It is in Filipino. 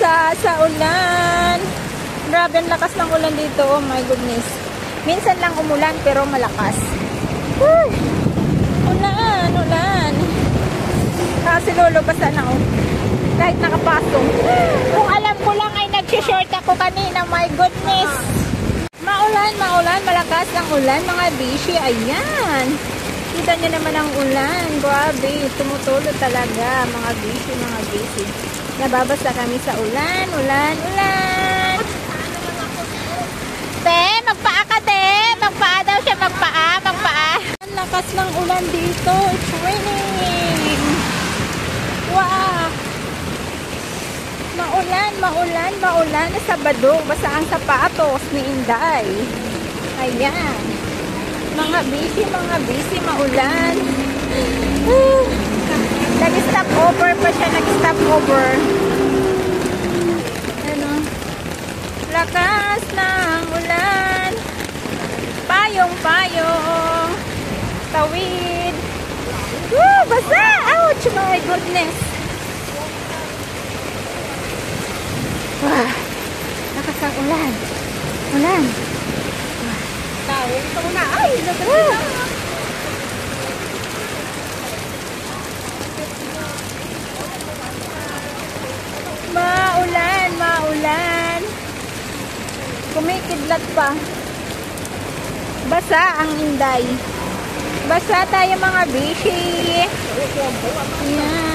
Basa sa ulan. Grabe ang lakas ng ulan dito. Oh my goodness. Minsan lang umulan pero malakas. Woo! Ulan, ulan. Kasi lolo basa na oh. Kahit nakapasong. Kung alam ko lang ay nag-short ako kanina. My goodness. Maulan, maulan. Malakas ng ulan mga bishi. Ayan. Kita nyo naman ang ulan. Grabe. Tumutulo talaga mga bishi, mga bishi. Nababasa kami sa ulan, ulan, ulan. Te, magpaa ka, te. Magpaa daw siya, magpaa, magpaa. Ang lakas ng ulan dito. It's raining. Wow. Maulan, maulan, maulan. Sabado, basa ang sapatos ni Inday. Ayan. Mga busy, maulan. Nag-stop over pa siya, nag-stop over. Ano? Lakas ng ulan. Payong-payong. Tawid. Woo! Basa! Ouch! My goodness. Wah! Lakas ng ulan. Ulan. Tawid. Ito muna. Ay! Lakas. Maulan, maulan. Kumikidlat pa. Basa ang Inday. Basa tayo mga bishi. Yan.